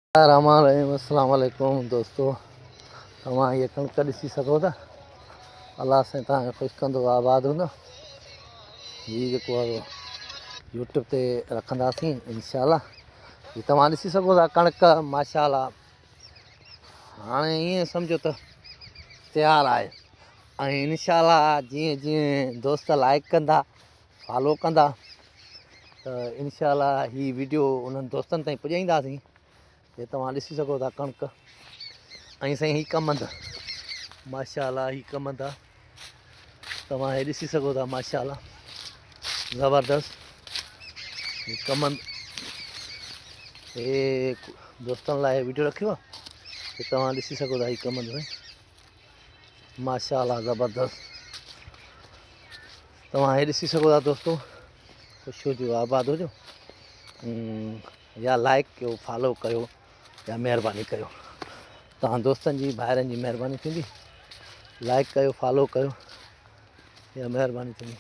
अस्सलाम वालेकुम दोस्तों। तव्हां हीअ कणिक ॾिसी सघो था। अलाह साईं तव्हांखे ख़ुशि कंदो, आबाद हूंदो। हीअ जेको आहे यूट्यूब ते रखंदासीं इंशाअल्लाह। हीअ तव्हां ॾिसी सघो था कणिक माशाअल्लाह हाणे ईअं सम्झो त तयारु आहे। ऐं इंशाअल्लाह जीअं जीअं दोस्त लाइक कंदा, फॉलो कंदा, त इंशाअल्लाह हीअ वीडियो उन्हनि दोस्तनि ताईं पुॼाईंदासीं। ये तव्हां ॾिसी सघो था कणिक। ऐं साईं हीअ कमंद माशाअल्लाह, हीअ कमंद आहे, तव्हां हे ॾिसी सघो था माशाअल्लाह ज़बरदस्त हीअ कमंद। हे दोस्तनि लाइ वीडियो रखियो आहे, हे तव्हां ॾिसी सघो था हीअ कमंद में माशाअल्लाह ज़बरदस्त। तव्हां हे ॾिसी सघो था दोस्तों। ख़ुशि हुजो, आबाद हुजो, या लाइक कयो, फॉलो कयो, या महिरबानी कयो। तव्हां दोस्तनि जी भाइरनि जी महिरबानी थींदी। लाइक कयो, फॉलो कयो, या महिरबानी थींदी।